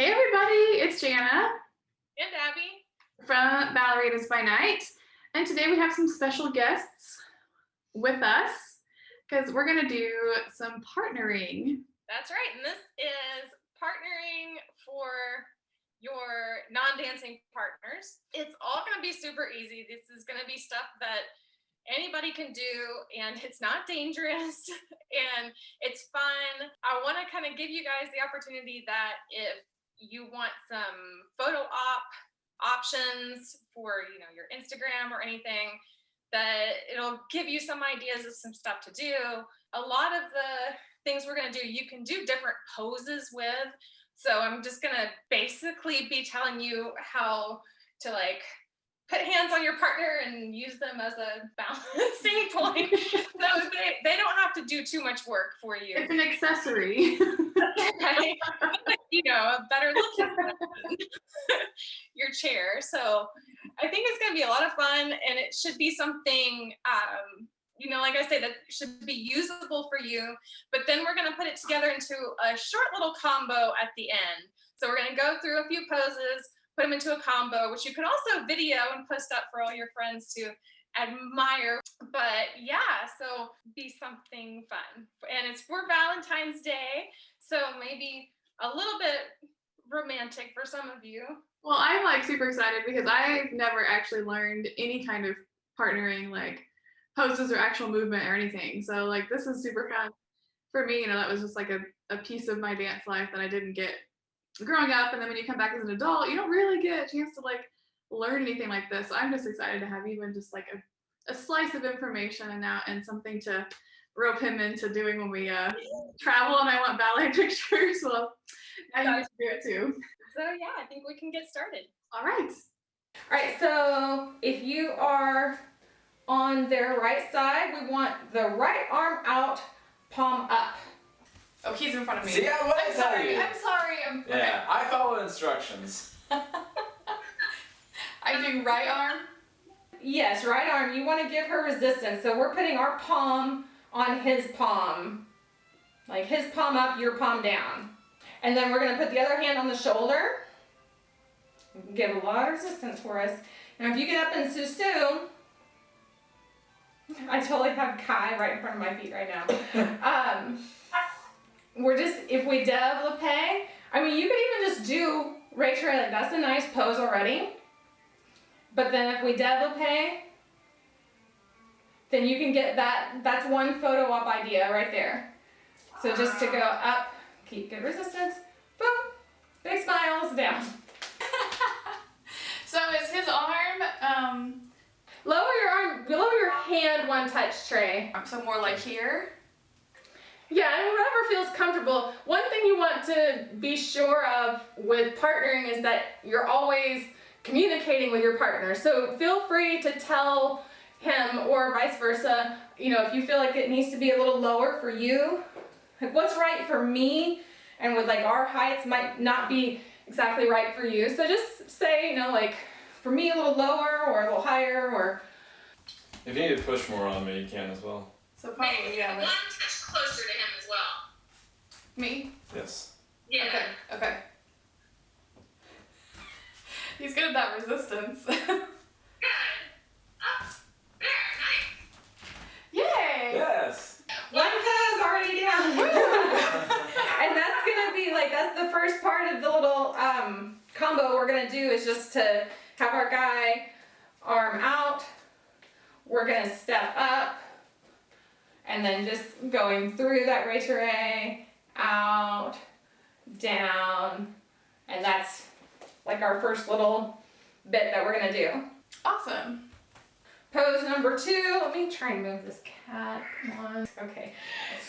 Hey everybody, it's Jana And Abby. from Ballet by Night, and today we have some special guests with us because we're gonna do some partnering. That's right, and this is partnering for your non-dancing partners. It's all gonna be super easy. This is gonna be stuff that anybody can do, and it's not dangerous, and it's fun. I wanna kind of give you guys the opportunity that if you want some photo options for your Instagram or anything, that it'll give you some ideas of some stuff to do. A lot of the things we're going to do, you can do different poses with. So I'm just going to basically be telling you how to put hands on your partner and use them as a balancing point. So they don't have to do too much work for you. It's an accessory. Right? A better looking than your chair. So I think it's going to be a lot of fun, and it should be something, like I say, that should be usable for you. But then we're going to put it together into a short little combo at the end. So we're going to go through a few poses, put them into a combo, which you can also video and post up for all your friends to admire. But yeah, so be something fun. And it's for Valentine's Day, so maybe a little bit romantic for some of you. Well, I'm super excited because I've never actually learned any kind of partnering, like poses or actual movement or anything. So this is super fun for me. That was just a piece of my dance life that I didn't get growing up. And then when you come back as an adult, you don't really get a chance to learn anything like this. So I'm just excited to have even just a slice of information and something to rope him into doing when we travel and I want ballet pictures. Well, I need to do it too. So yeah, I think we can get started. All right. All right, so if you are on their right side, we want the right arm out, palm up. Oh, he's in front of me. See, I'm sorry. Yeah, I follow instructions. I do right arm? Yes, right arm. You want to give her resistance. So we're putting our palm on his palm. Like his palm up, your palm down. And then we're going to put the other hand on the shoulder. Give a lot of resistance for us. Now if you get up in Susu, I totally have Kai right in front of my feet right now. If we développé, you could even just do Trae, that's a nice pose already. But then if we développé, then you can get that's one photo op idea right there. So just to go up, keep good resistance, boom, big smiles, down. So is his arm, lower your arm, lower your hand one touch, Trae. so more like here? Yeah, whatever feels comfortable. One thing you want to be sure of with partnering is that you're always communicating with your partner. So feel free to tell him or vice versa, if you feel like it needs to be a little lower for you, what's right for me and with our heights might not be exactly right for you. So just say, for me a little lower or a little higher, or If you need to push more on me, you can as well. So probably, yeah. one touch closer to him as well. Me? Yes. Yeah. Okay. He's good at that resistance. Good. Up. There. Nice. Yay! Yes. One pose already down. And that's gonna be that's the first part of the little combo we're gonna do, is just to have our guy arm out. We're gonna step up and then just going through that Trae, out, down, and that's our first little bit that we're gonna do. Awesome. Pose number 2, let me try and move this cat, come on. Okay,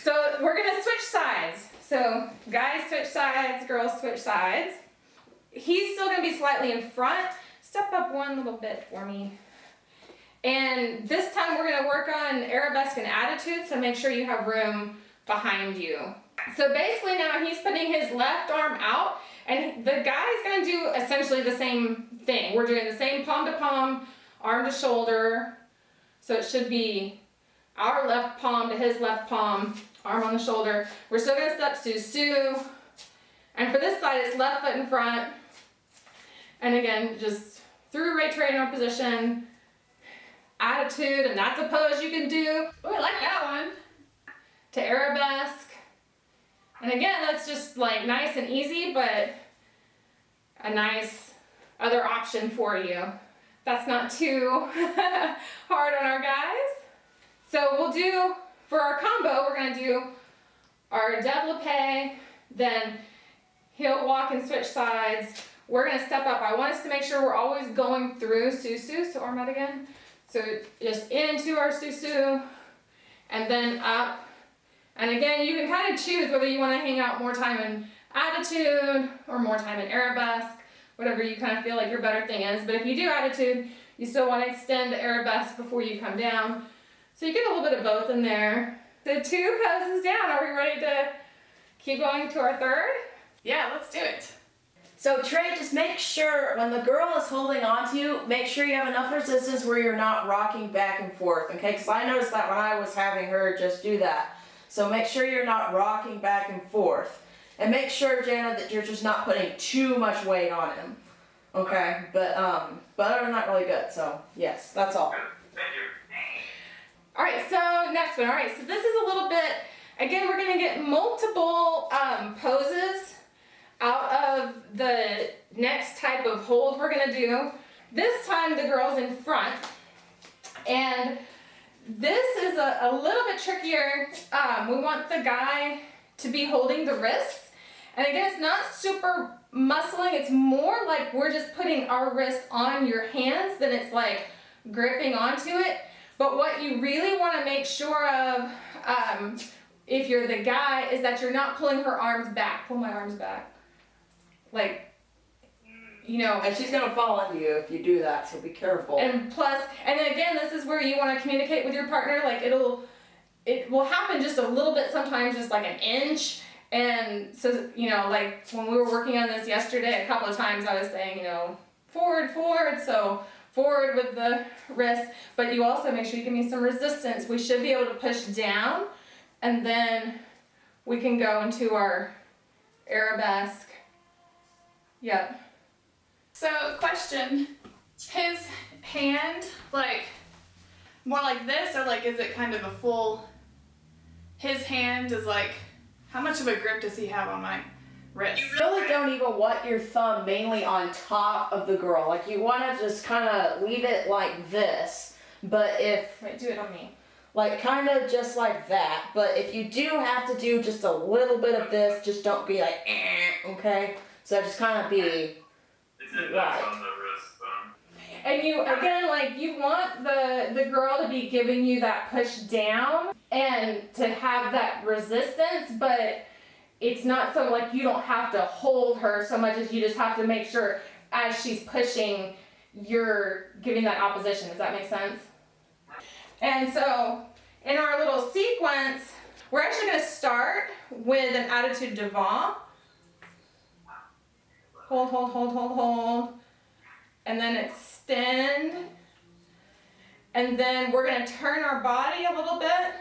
so we're gonna switch sides. So guys switch sides, girls switch sides. He's still gonna be slightly in front. Step up one little bit for me. And this time we're gonna work on arabesque and attitude, so make sure you have room behind you. So basically now he's putting his left arm out, and the guy's gonna do essentially the same thing. We're doing the same palm to palm, arm to shoulder. So it should be our left palm to his left palm, arm on the shoulder. We're still gonna step Susu, And for this side, it's left foot in front. And again, just through right triangle position, attitude, and that's a pose you can do. Oh, I like that one. To arabesque. And again, that's just like nice and easy, but a nice other option for you. That's not too hard on our guys. So we'll do, for our combo, we're gonna do our développé, then heel walk and switch sides. We're gonna step up. I want us to make sure we're always going through susu, so arm out again. So just into our susu, and then up. And again, you can kind of choose whether you want to hang out more time in attitude or more time in arabesque, whatever you kind of feel like your better thing is. But if you do attitude, you still want to extend to arabesque before you come down. So you get a little bit of both in there. So 2 poses down. Are we ready to keep going to our third? Yeah, let's do it. So Trae, just make sure when the girl is holding on to you, make sure you have enough resistance where you're not rocking back and forth, okay? Because I noticed that when I was having her just do that. So make sure you're not rocking back and forth. And make sure, Jana, that you're just not putting too much weight on him. Okay? But other than that, really good. So, yes, that's all. Thank you. Alright, so next one. Alright, so this is a little bit, again, we're going to get multiple poses out of the next type of hold we're going to do. This time the girl's in front. And this is a little bit trickier. We want the guy to be holding the wrists. And again, it's not super muscling. It's more like we're just putting our wrists on your hands than it's like gripping onto it. But what you really want to make sure of, if you're the guy, is that you're not pulling her arms back. Pull my arms back. Like, you know. And she's going to fall into you if you do that, so be careful. And plus, and then again, this is where you want to communicate with your partner. Like it will happen just a little bit sometimes, just like an inch. And so, you know, like when we were working on this yesterday, a couple of times I was saying, you know, forward, so forward with the wrist, but you also make sure you give me some resistance. We should be able to push down, and then we can go into our arabesque. Yep. So, question, his hand, like, more like this, or like, is it kind of a full, his hand is like, how much of a grip does he have on my wrist? You really don't even want your thumb mainly on top of the girl. Like, you want to just kind of leave it like this, but if... Wait, do it on me. Like, kind of just like that, but if you do have to do just a little bit of this, just don't be like, okay? So just kind of be... It's index on the wrist bone. And you, again, like, you want the girl to be giving you that push down and to have that resistance, but it's not so like you don't have to hold her so much as you just have to make sure as she's pushing, you're giving that opposition. Does that make sense? And so in our little sequence, we're actually going to start with an attitude devant. Hold, hold, hold, hold, hold. And then extend. And then we're going to turn our body a little bit.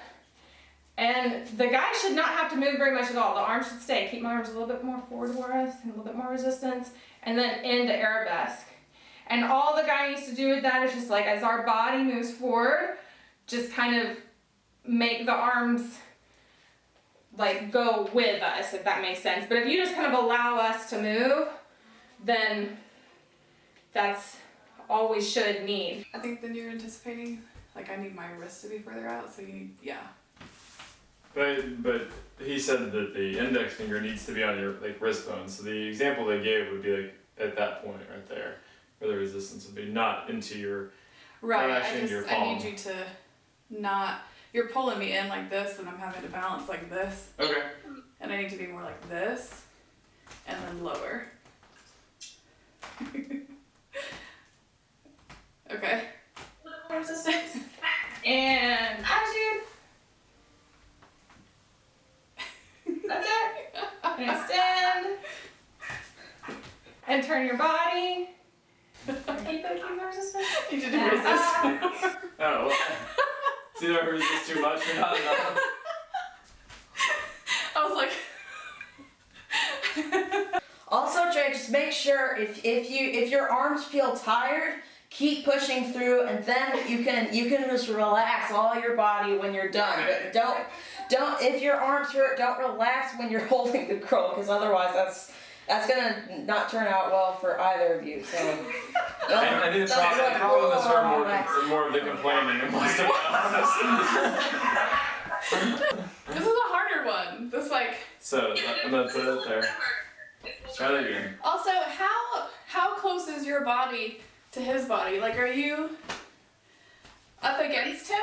And the guy should not have to move very much at all. The arms should stay. Keep my arms a little bit more forward for us, and a little bit more resistance. And then into arabesque. And all the guy needs to do with that is just like, as our body moves forward, just kind of make the arms like go with us, if that makes sense. But if you just kind of allow us to move, then that's all we should need. I think then you're anticipating, like, I need my wrist to be further out, so you need, yeah. But he said that the index finger needs to be on your like wrist bone. So the example they gave would be like at that point right there, where the resistance would be, not into your Right, not actually into your palm. I need you to not, you're pulling me in like this, and I'm having to balance like this. Okay. And I need to be more like this, and then lower. Okay. Resistance. And attitude. That's it. And extend. And turn your body. Keep the resistance. You need to do And resistance. up. Oh, well. It's either resist too much or not enough. I was like, Trae, just make sure if your arms feel tired, keep pushing through, and then you can just relax all your body when you're done. But don't if your arms hurt, don't relax when you're holding the girl, because otherwise that's gonna not turn out well for either of you. So I think the problem is her more of the complaining and less of This is a harder one. This like. So I'm gonna put it up there. Try that again. Also, how close is your body to his body? Like, are you up against him?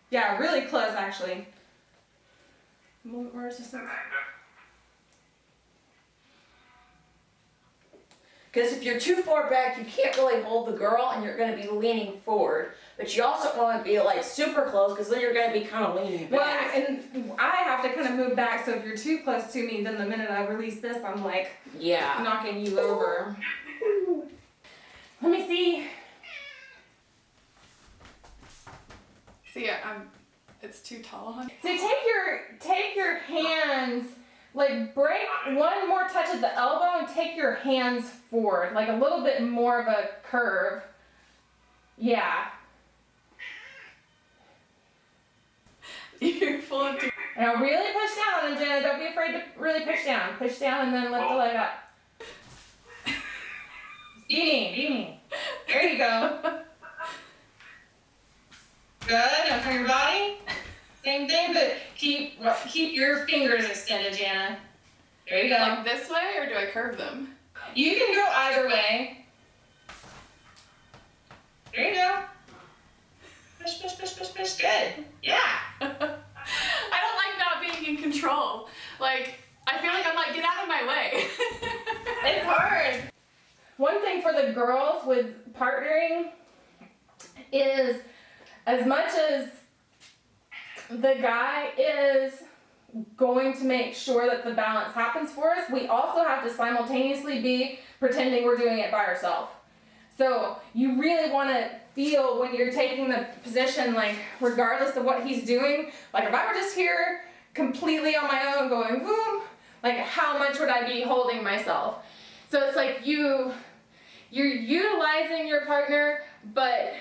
Yeah, really close actually. More resistance. Because if you're too far back, you can't really hold the girl, and you're going to be leaning forward. But you also want to be like super close, because then you're going to be kind of leaning back. Well, and I have to kind of move back, so if you're too close to me, then the minute I release this, I'm like knocking you over. Let me see. See, it's too tall, honey. So take your hands, like break one more touch at the elbow and take your hands forward, like a little bit more of a curve. Yeah. You're full of. Now really push down, and Jana, don't be afraid to really push down. Push down and then lift the leg up. Beanie. There you go. Good. Now turn your body. Same thing, but keep your fingers extended, Jana. There you go. Like this way, or do I curve them? You can go either way. There you go. Push. Good. Yeah. I don't like not being in control. Like, I feel like I'm like, get out of my way. It's hard. One thing for the girls with partnering is, as much as the guy is going to make sure that the balance happens for us, we also have to simultaneously be pretending we're doing it by ourselves. So you really want to feel when you're taking the position, like regardless of what he's doing, like if I were just here completely on my own going boom, like how much would I be holding myself? So it's like you're utilizing your partner, but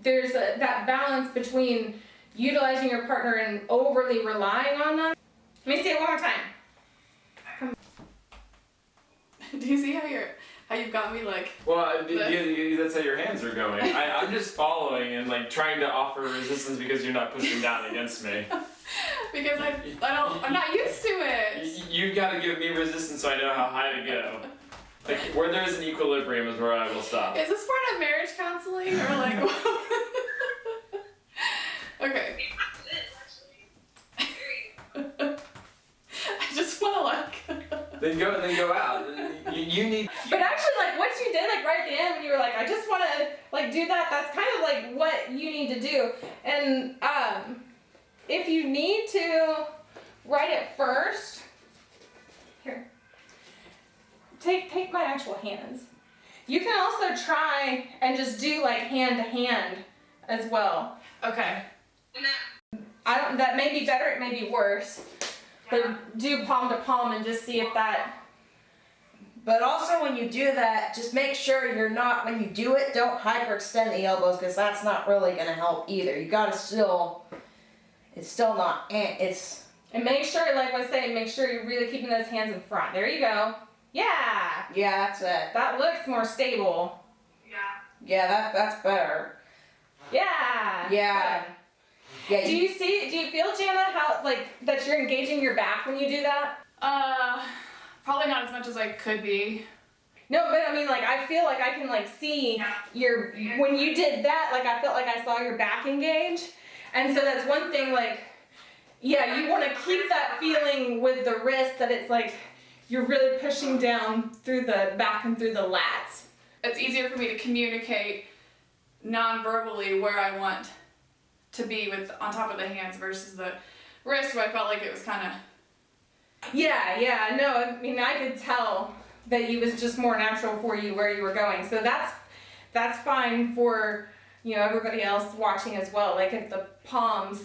there's that balance between utilizing your partner and overly relying on them. Let me say it one more time. Do you see how you've got me like? Well, that's how your hands are going. I'm just following and like trying to offer resistance because you're not pushing down against me. Because I'm not used to it. You've got to give me resistance so I know how high to go. Like where there is an equilibrium is where I will stop. Is this part of marriage counseling or like? Okay. I just want to like. Then go out. You need. But actually, like what you did, like right at the end, when you were like, I just want to like do that. That's kind of like what you need to do. And if you need to write it first, here. Take my actual hands. You can also try and just do like hand to hand as well. Okay. That may be better, it may be worse. But do palm to palm and just see if that. But also when you do that, just make sure when you do it, don't hyperextend the elbows, because that's not really going to help either. You got to it's still not, And make sure, like I was saying, make sure you're really keeping those hands in front. There you go. Yeah. Yeah, that's it. That looks more stable. Yeah, that's better. Yeah. Yeah. Good. Yeah. Do you feel, Jana, how like that you're engaging your back when you do that? Probably not as much as I could be. No, but I mean, like I feel like I can like see when you did that, like I felt like I saw your back engage, and so that's one thing. Like, yeah, you want to keep that feeling with the wrist that it's like you're really pushing down through the back and through the lats. It's easier for me to communicate non-verbally where I want to be on top of the hands versus the wrist, where I felt like it was kind of. Yeah, no, I mean, I could tell that it was just more natural for you where you were going. So that's fine for, everybody else watching as well. Like if the palms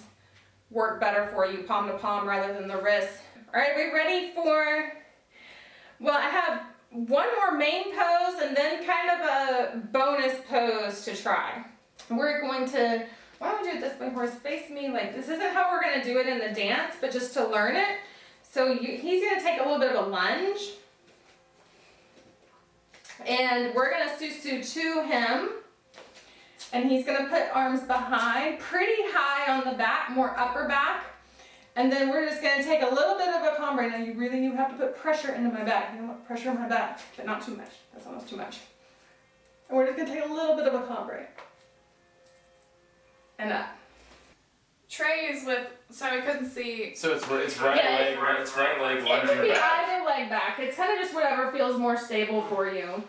work better for you, palm to palm rather than the wrist. All right, we ready for Well, I have one more main pose and then kind of a bonus pose to try. We're going to, why don't we do it this way, Horus? Face me like this. Isn't how we're going to do it in the dance, but just to learn it. So he's going to take a little bit of a lunge. And we're going to susu to him. And he's going to put arms behind, pretty high on the back, more upper back. And then we're just going to take a little bit of a combre. Now you have to put pressure into my back. You want pressure on my back, but not too much. That's almost too much. And we're just going to take a little bit of a combre. And up. Trae is with, so I couldn't see. So it's right leg, right? It's right leg It lunging could be back. either leg back. It's kind of just whatever feels more stable for you.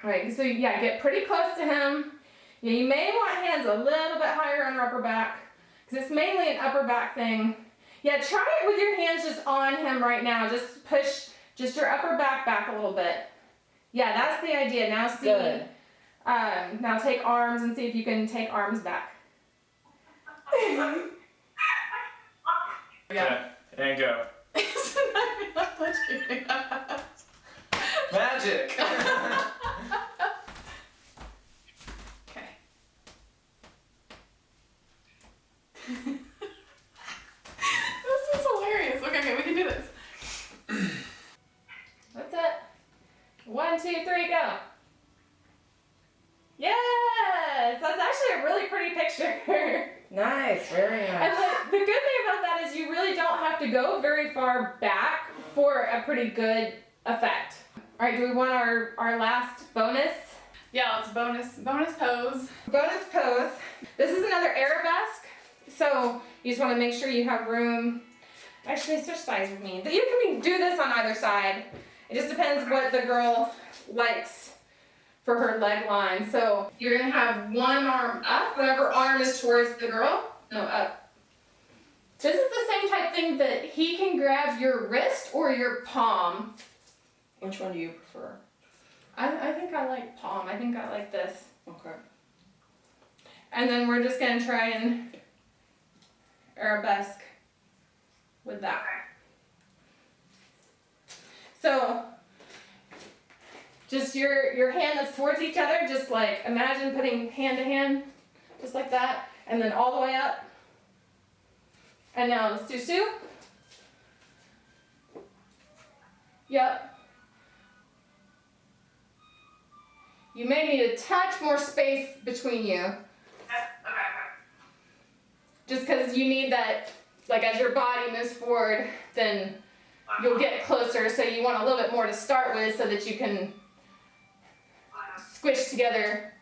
All right, so yeah, get pretty close to him. Yeah, you may want hands a little bit higher on your upper back, because it's mainly an upper back thing. Yeah, try it with your hands just on him right now. Just push just your upper back a little bit. Yeah, that's the idea. Now see, Good. now take arms and see if you can take arms back. Yeah, and go. Magic! Okay. This is hilarious. Okay, we can do this. That's it. 1, 2, 3, go. Yes, that's actually a really pretty picture. Nice, very And nice. the good thing about that is you really don't have to go very far back for a pretty good effect. All right, do we want our last bonus? Yeah, let's bonus pose. Bonus pose. This is another arabesque. So you just want to make sure you have room. Actually, switch sides with me. You can do this on either side. It just depends what the girl likes for her leg line. So you're gonna have one arm up, whatever arm is towards the girl. No, up. This is the same type thing that he can grab your wrist or your palm. Which one do you prefer? I think I like palm. I think I like this. Okay. And then we're just gonna try and arabesque with that. So just your hand that's towards each other, just like imagine putting hand to hand, just like that, and then all the way up. And now susu. Yep. You may need a touch more space between you. Just because you need that, like as your body moves forward, then you'll get closer. So you want a little bit more to start with so that you can squish together.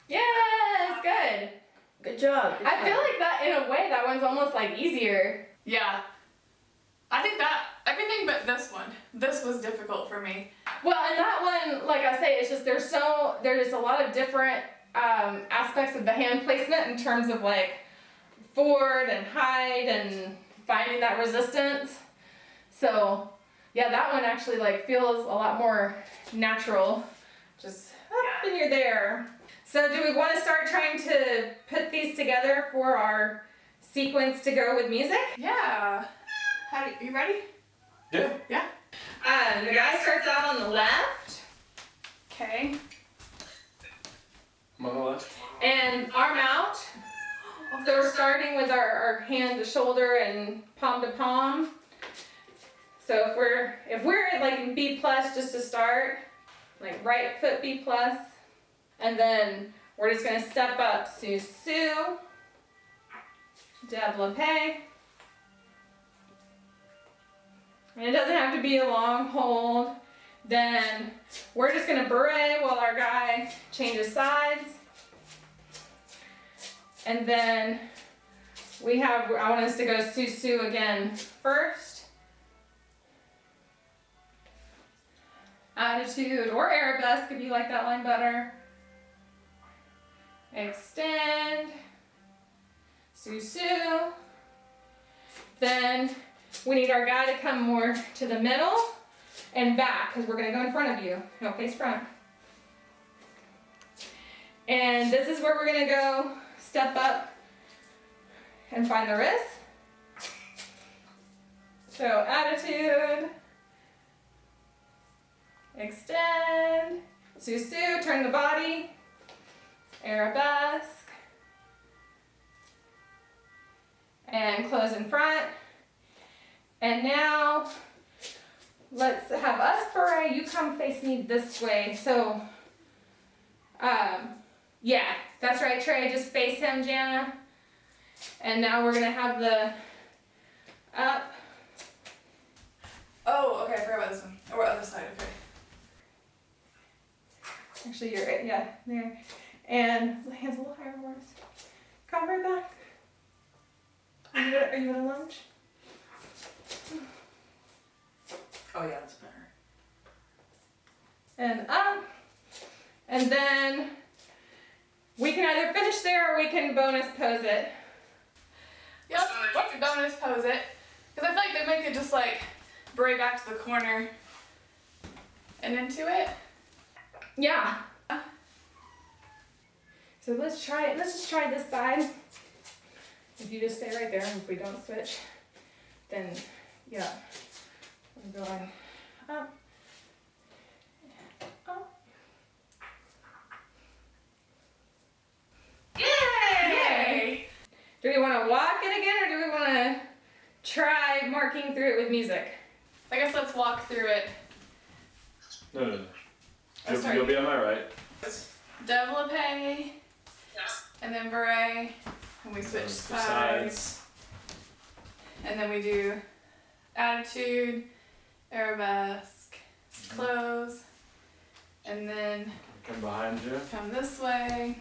Yes, good. Good job. Good I job. feel like that, in a way, that one's almost like easier. Yeah. I think that everything but this one. This was difficult for me. Well, and that one, like I say, it's just there's a lot of different aspects of the hand placement in terms of like forward and height and finding that resistance. So yeah, that one actually like feels a lot more natural. Just up and you're there. So do we want to start trying to put these together for our sequence to go with music? Yeah. You ready? Yeah. Yeah. The guy starts out on the left Okay. I'm on the left. and arm out. So we're starting with our hand to shoulder and palm to palm. So if we're like in B plus just to start, like right foot B plus, and then we're just gonna step up susu, développé. And it doesn't have to be a long hold. Then we're just gonna beret while our guy changes sides. And then I want us to go susu again first. Attitude or arabesque if you like that line better. Extend. Susu. Then we need our guy to come more to the middle and back because we're going to go in front of you. No, face front. And this is where we're going to go step up and find the wrist. So attitude, extend, susu, turn the body, arabesque, and close in front. And now let's have us beret. You come face me this way. So, yeah, that's right, Trae. Just face him, Jana. And now we're gonna have the up. Oh, okay, I forgot about this one. Or other side, okay. Actually, you're right. Yeah, there. And the hands a little higher, Horus. Come right back. Are you gonna lunge? Oh yeah, that's better. And up. And then we can either finish there or we can bonus pose it. Yeah, let's bonus pose it. Because I feel like they make it just like bray back to the corner and into it. Yeah. So let's try it. Let's just try this side. If you just stay right there, and if we don't switch, then yeah, we're going up, up. Yay! Do we want to walk it again, or do we want to try marking through it with music? I guess let's walk through it. No. Oh, sorry. You'll be on my right. Développé, and then beret, and we switch sides. And then we do attitude, arabesque, close, and then Come behind you. come this way,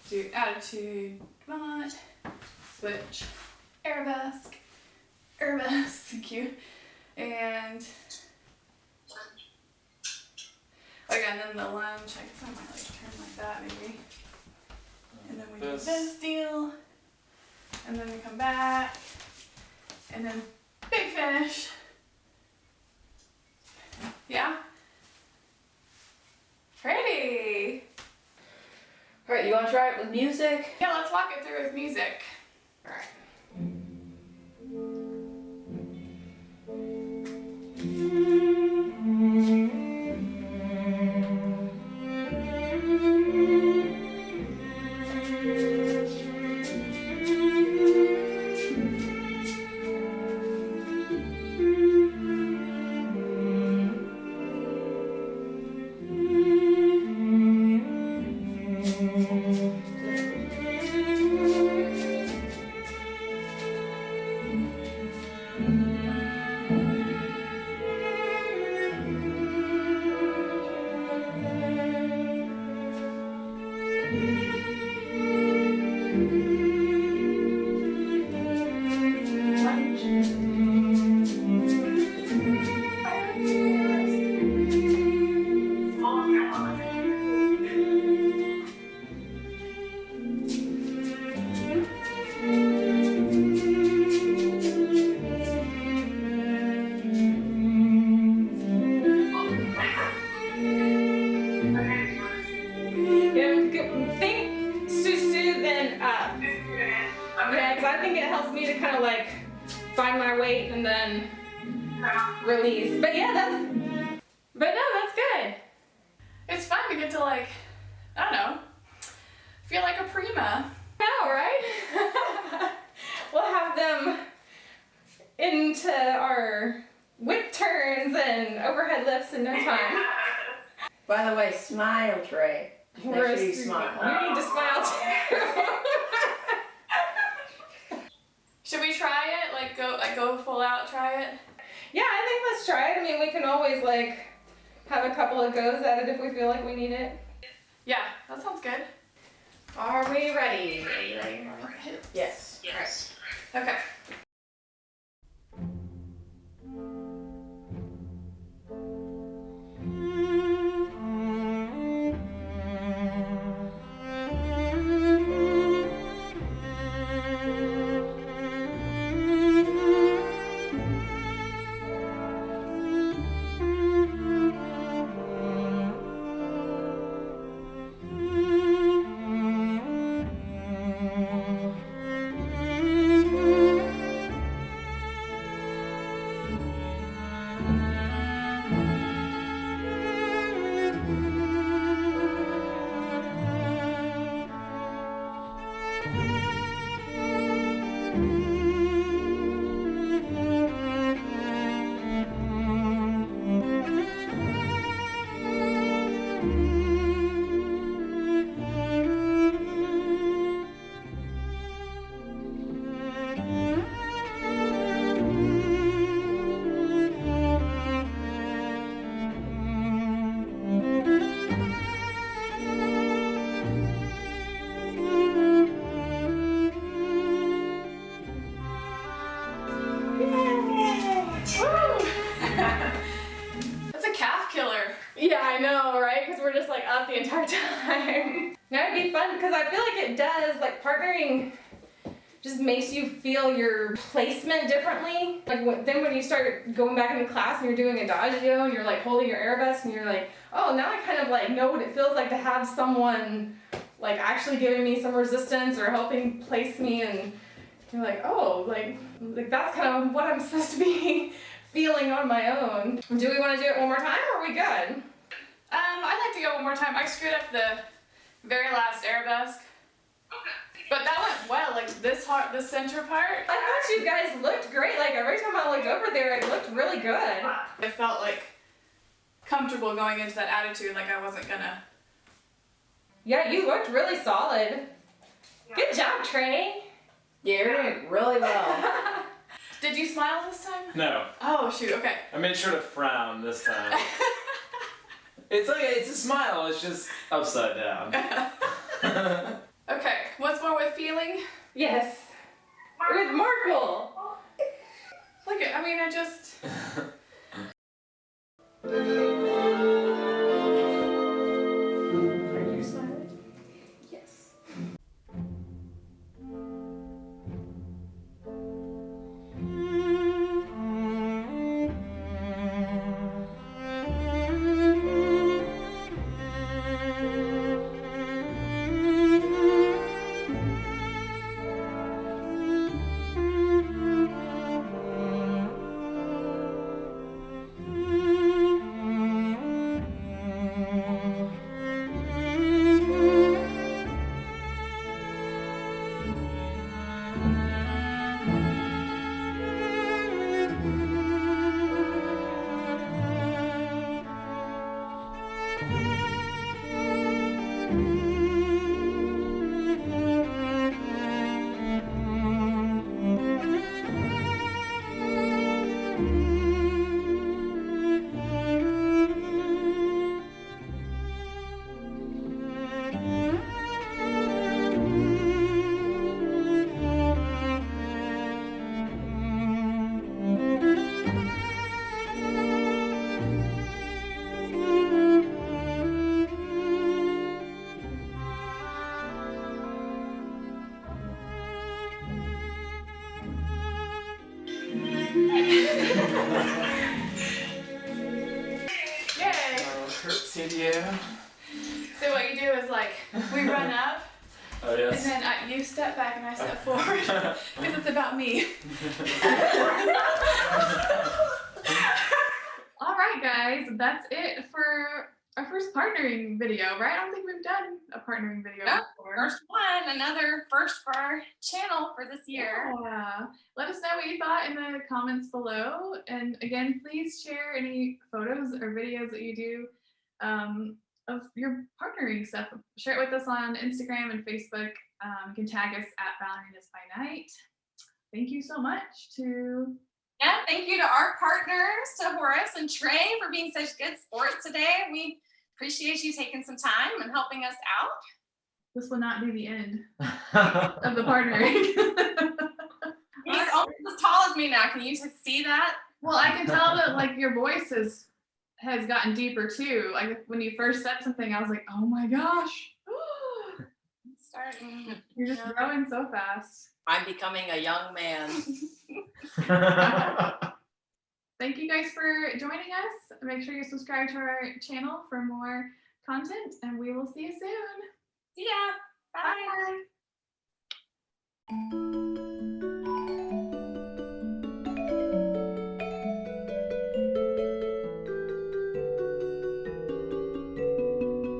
do attitude, come on, switch, arabesque, thank you, and okay, and then the lunge, I guess I might like turn like that maybe, and then we do this deal, and then we come back, and then big finish, yeah, pretty. All right, you want to try it with music? Yeah, let's walk it through with music. All right. Think Susu then up. Yeah, because I think it helps me to kind of like find my weight and then release. But yeah, but no, that's good. It's fun to get to like, I don't know, feel like a prima. No, right? We'll have them into our whip turns and overhead lifts in no time. By the way, smile, Trae. Make sure you smile. You need to smile too. Should we try it? Like go full out, try it? Yeah, I think let's try it. I mean, we can always like have a couple of goes at it if we feel like we need it. Yeah, that sounds good. Are we ready? Are you ready? Yes. Yes. Okay. That's a calf killer. Yeah, I know, right? Because we're just like up the entire time. That would be fun because I feel like it does, like partnering just makes you feel your placement differently. Like then when you start going back into class and you're doing adagio and you're like holding your arabesque and you're like, oh, now I kind of like know what it feels like to have someone like actually giving me some resistance or helping place me, and you're like, oh, like that's kind of what I'm supposed to be feeling on my own. Do we want to do it one more time or are we good? I'd like to go one more time. I screwed up the very last arabesque. But that went well, like this center part. I thought you guys looked great. Like every time I looked over there, it looked really good. I felt like comfortable going into that attitude, like I wasn't gonna. Yeah, you looked really solid. Good job, Trae. Yeah, you're doing really well. Did you smile this time? No, Oh shoot, okay. I made sure to frown this time. It's a smile, it's just upside down. Okay, what's more with feeling? Yes. With Markle. Look at, I mean, I just. Are you smiling? Yes. So what you do is like, we run up, Oh yes. and then you step back and I step forward, because it's about me. All right, guys, that's it for our first partnering video, right? I don't think we've done a partnering video before. First one, another first for our channel for this year. Yeah. Let us know what you thought in the comments below. And again, please share any photos or videos that you do of your partnering stuff. Share it with us on Instagram and Facebook. You can tag us at Valentine by Night. Thank you so much to... Yeah, thank you to our partners, to Horus and Trae, for being such good sports today. We appreciate you taking some time and helping us out. This will not be the end of the partnering. He's almost as tall as me now. Can you see that? Well, I can tell that like your voice has gotten deeper too. Like when you first said something, I was like, oh my gosh. Starting. You're just growing so fast. I'm becoming a young man. Thank you guys for joining us. Make sure you subscribe to our channel for more content, and we will see you soon. See ya. Bye. Bye.